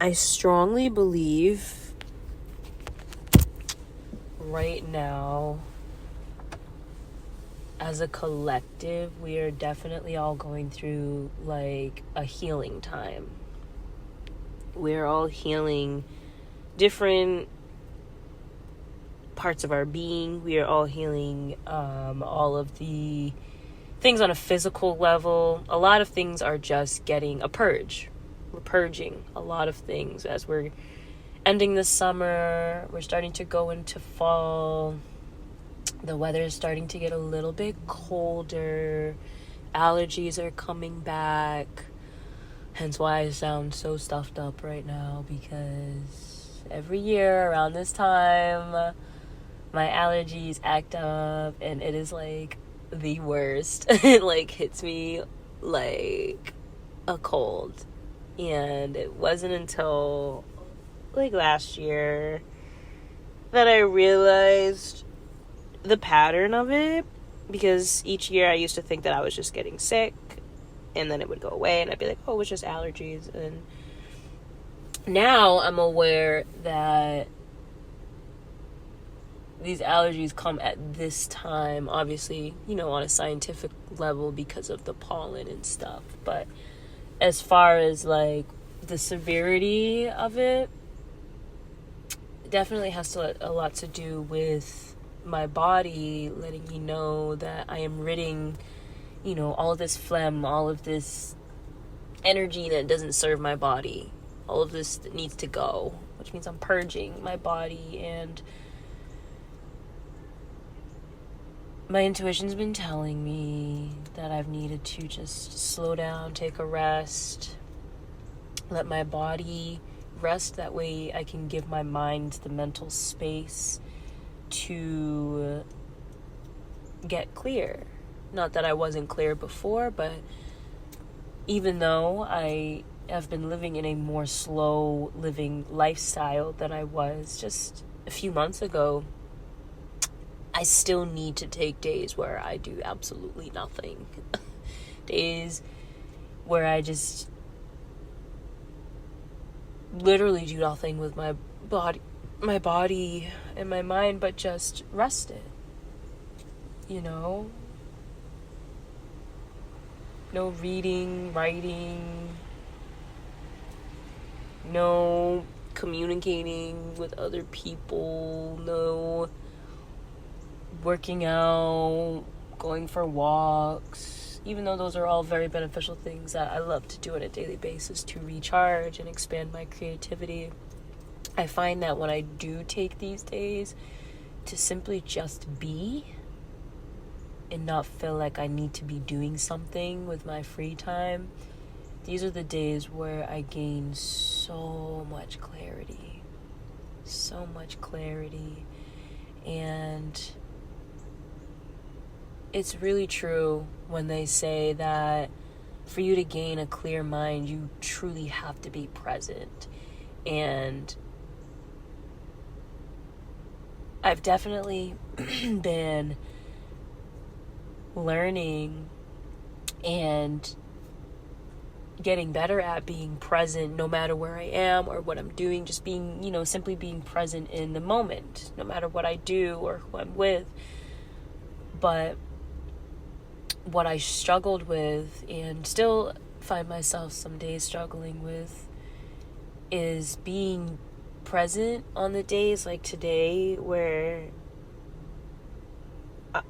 I strongly believe right now, as a collective, we are definitely all going through like a healing time. We're all healing different parts of our being. We are all healing all of the things on a physical level. A lot of things are just getting a purge. We're purging a lot of things as we're ending the summer. We're starting to go into fall. The weather is starting to get a little bit colder. Allergies are coming back. Hence why I sound so stuffed up right now, because every year around this time, my allergies act up and it is like the worst. It like hits me like a cold. And it wasn't until like last year that I realized the pattern of it, because each year I used to think that I was just getting sick and then it would go away and I'd be like, oh, it was just allergies. And now I'm aware that these allergies come at this time, obviously, on a scientific level because of the pollen and stuff. But as far as like the severity of it, definitely has a lot to do with my body letting me know that I am ridding, all of this phlegm, all of this energy that doesn't serve my body. All of this that needs to go, which means I'm purging my body. And my intuition's been telling me that I've needed to just slow down, take a rest, let my body rest. That way I can give my mind the mental space to get clear. Not that I wasn't clear before, but even though I have been living in a more slow living lifestyle than I was just a few months ago, I still need to take days where I do absolutely nothing. Days where I just literally do nothing with my body and my mind, but just rest it. No reading, writing, no communicating with other people, no working out, going for walks, even though those are all very beneficial things that I love to do on a daily basis to recharge and expand my creativity. I find that when I do take these days to simply just be and not feel like I need to be doing something with my free time, these are the days where I gain so much clarity. And it's really true when they say that for you to gain a clear mind, you truly have to be present. And I've definitely been learning and getting better at being present no matter where I am or what I'm doing, just being, simply being present in the moment, no matter what I do or who I'm with. But what I struggled with and still find myself some days struggling with is being present on the days like today where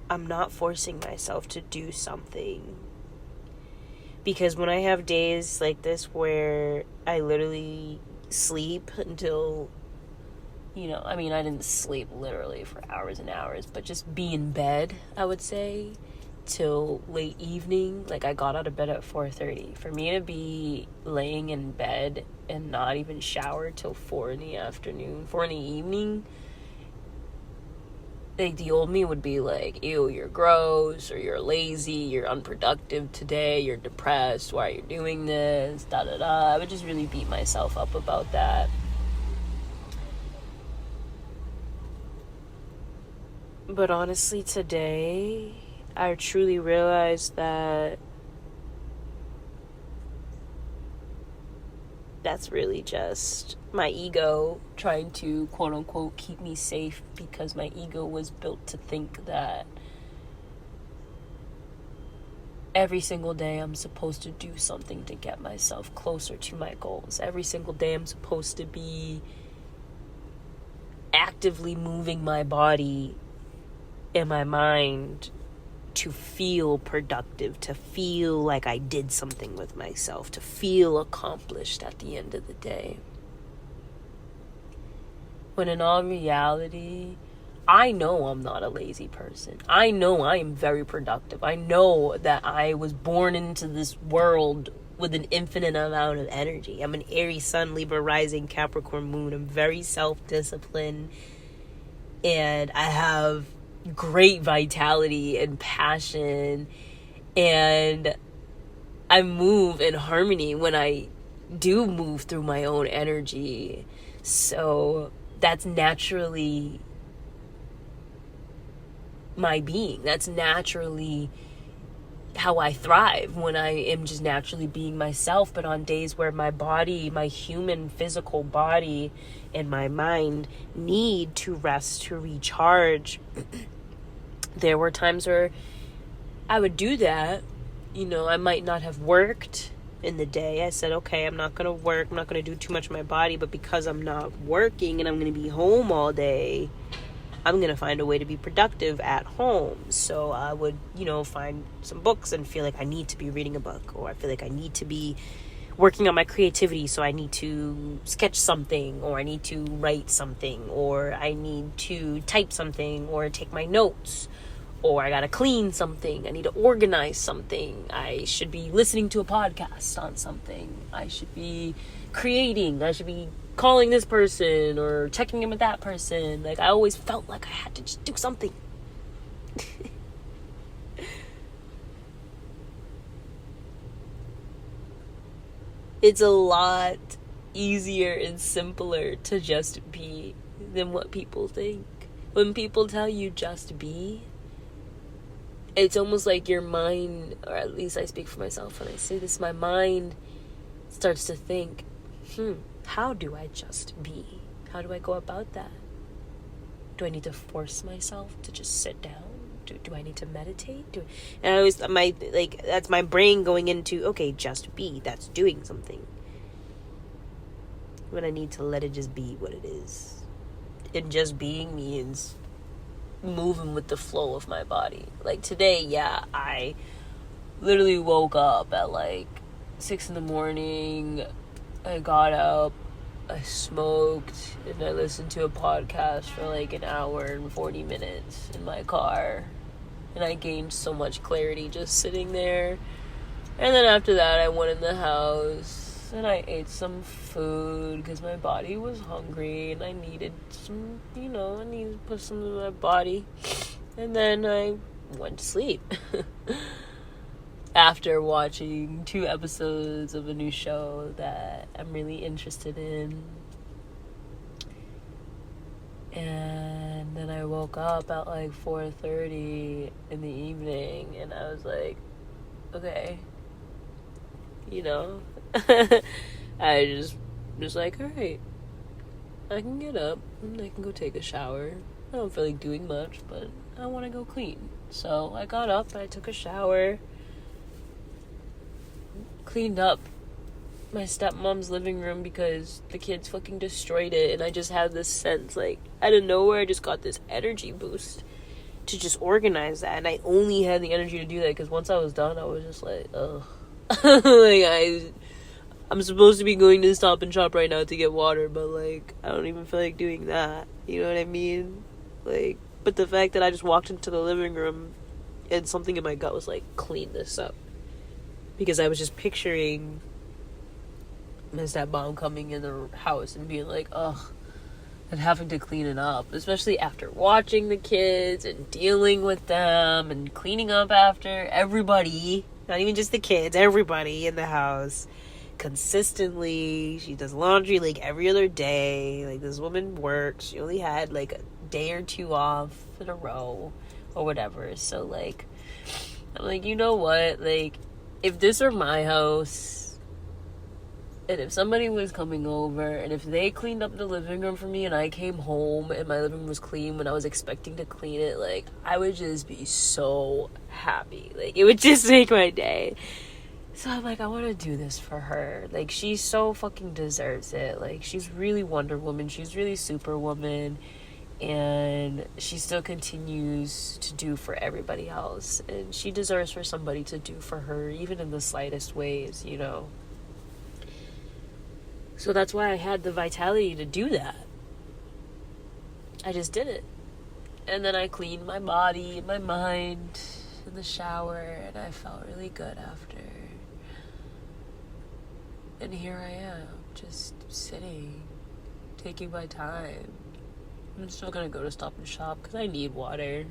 I'm not forcing myself to do something. Because when I have days like this where I literally sleep until, I didn't sleep literally for hours and hours, but just be in bed, I would say, till late evening. Like I got out of bed at 4:30. For me to be laying in bed and not even shower till 4 in the afternoon, 4 in the evening, like the old me would be like, ew, you're gross, or you're lazy, you're unproductive today, you're depressed, why are you doing this, da da da. I would just really beat myself up about that. But honestly, today I truly realized that that's really just my ego trying to, quote unquote, keep me safe, because my ego was built to think that every single day I'm supposed to do something to get myself closer to my goals. Every single day I'm supposed to be actively moving my body and my mind to feel productive, to feel like I did something with myself, to feel accomplished at the end of the day. When in all reality, I know I'm not a lazy person. I know I am very productive. I know that I was born into this world with an infinite amount of energy. I'm an Aries Sun, Libra Rising, Capricorn Moon. I'm very self-disciplined. And I have great vitality and passion. And I move in harmony when I do move through my own energy. So that's naturally my being. That's naturally how I thrive, when I am just naturally being myself. But on days where my body, my human physical body and my mind need to rest, to recharge, there were times where I would do that. You know, I might not have worked in the day. I said, okay, I'm not going to work. I'm not going to do too much of my body. But because I'm not working and I'm going to be home all day, I'm going to find a way to be productive at home. So I would, find some books and feel like I need to be reading a book, or I feel like I need to be working on my creativity. So I need to sketch something, or I need to write something, or I need to type something, or take my notes, or I got to clean something. I need to organize something. I should be listening to a podcast on something. I should be creating. I should be calling this person or checking in with that person. Like, I always felt like I had to just do something. It's a lot easier and simpler to just be than what people think. When people tell you just be, it's almost like your mind, or at least I speak for myself when I say this, my mind starts to think, how do I just be? How do I go about that? Do I need to force myself to just sit down? Do I need to meditate? And I always, that's my brain going into, okay, just be. That's doing something. When I need to let it just be what it is. And just being means moving with the flow of my body. Like today, I literally woke up at 6 a.m. I got up, I smoked, and I listened to a podcast for an hour and 40 minutes in my car. And I gained so much clarity just sitting there. And then after that, I went in the house and I ate some food because my body was hungry and I needed some, I needed to put some in my body. And then I went to sleep. After watching 2 episodes of a new show that I'm really interested in. And then I woke up at 4:30 in the evening, and I was like, okay, I just like, all right, I can get up and I can go take a shower. I don't feel like doing much, but I want to go clean. So I got up and I took a shower. Cleaned up my stepmom's living room because the kids fucking destroyed it, and I just had this sense, out of nowhere, I just got this energy boost to just organize that, and I only had the energy to do that because once I was done, I was just like, ugh. I'm supposed to be going to Stop and Shop right now to get water, but I don't even feel like doing that, you know what I mean? But the fact that I just walked into the living room and something in my gut was clean this up. Because I was just picturing my stepmom coming in the house and being like, ugh, and having to clean it up. Especially after watching the kids and dealing with them and cleaning up after everybody. Not even just the kids, everybody in the house. Consistently. She does laundry every other day. This woman works. She only had a day or 2 off in a row or whatever. So I'm you know what? If this were my house, And if somebody was coming over, and if they cleaned up the living room for me, and I came home and my living room was clean when I was expecting to clean it, like, I would just be so happy. Like, it would just make my day. So I'm like, I want to do this for her. Like, she so fucking deserves it. Like, she's really Wonder Woman. She's really Superwoman. And she still continues to do for everybody else. And she deserves for somebody to do for her, even in the slightest ways, you know. So that's why I had the vitality to do that. I just did it. And then I cleaned my body and my mind in the shower, and I felt really good after. And here I am, just sitting, taking my time. I'm still gonna go to Stop and Shop because I need water.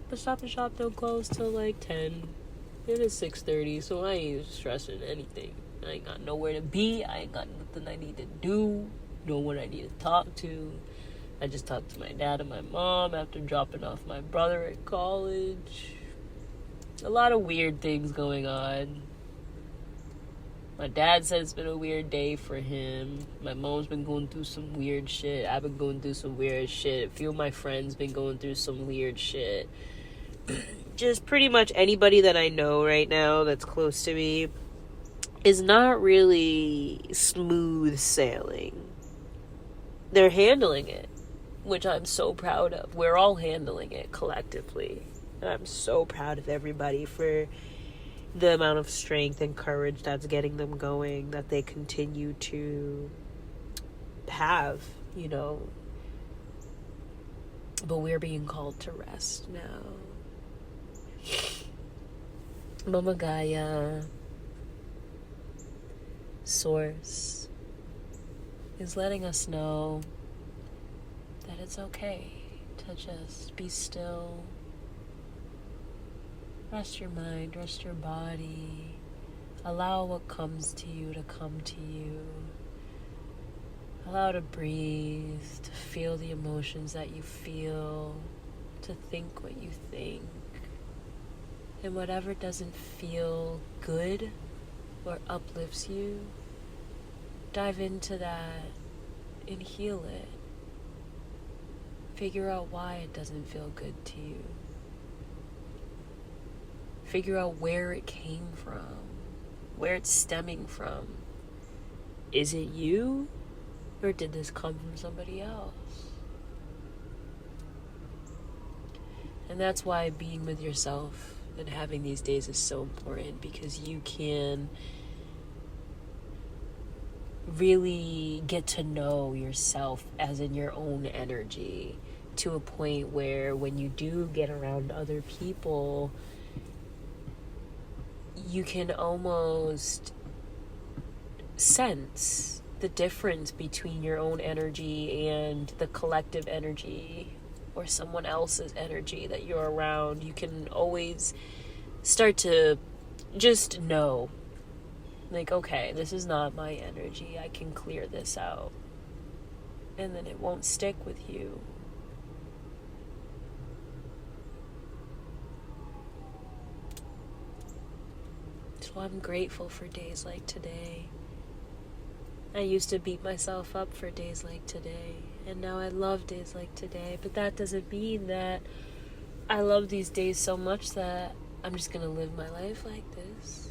But Stop and Shop don't close till like 10. It is 6:30, so I ain't stressing anything. I ain't got nowhere to be. I ain't got nothing I need to do. No one I need to talk to. I just talked to my dad and my mom after dropping off my brother at college. A lot of weird things going on. My dad said it's been a weird day for him. My mom's been going through some weird shit. I've been going through some weird shit. A few of my friends been going through some weird shit. Just pretty much anybody that I know right now that's close to me is not really smooth sailing. They're handling it, which I'm so proud of. We're all handling it collectively. And I'm so proud of everybody for the amount of strength and courage that's getting them going, that they continue to have, you know. But we're being called to rest now. Mama Gaia, Source, is letting us know that it's okay to just be still. Rest your mind, rest your body. Allow what comes to you to come to you. Allow to breathe, to feel the emotions that you feel, to think what you think. And whatever doesn't feel good or uplifts you, dive into that and heal it. Figure out why it doesn't feel good to you. Figure out where it came from, where it's stemming from. Is it you, or did this come from somebody else? And that's why being with yourself and having these days is so important, because you can really get to know yourself as in your own energy, to a point where when you do get around other people, you can almost sense the difference between your own energy and the collective energy or someone else's energy that you're around. You can always start to just know, like, okay, this is not my energy. I can clear this out. And then it won't stick with you. So I'm grateful for days like today. I used to beat myself up for days like today, and now I love days like today. But that doesn't mean that I love these days so much that I'm just gonna live my life like this.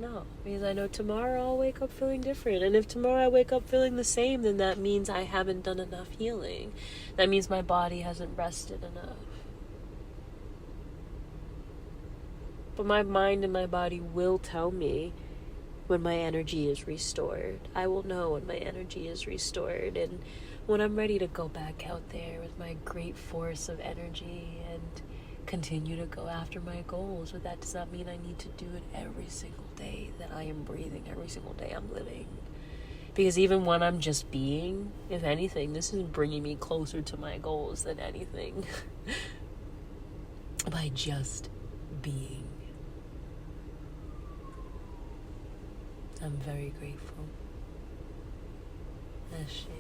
No, because I know tomorrow I'll wake up feeling different. And if tomorrow I wake up feeling the same, then that means I haven't done enough healing. That means my body hasn't rested enough. But my mind and my body will tell me when my energy is restored. I will know when my energy is restored, and when I'm ready to go back out there with my great force of energy and continue to go after my goals. But that does not mean I need to do it every single day that I am breathing, every single day I'm living. Because even when I'm just being, if anything, this is bringing me closer to my goals than anything. By just being. I'm very grateful. That shit.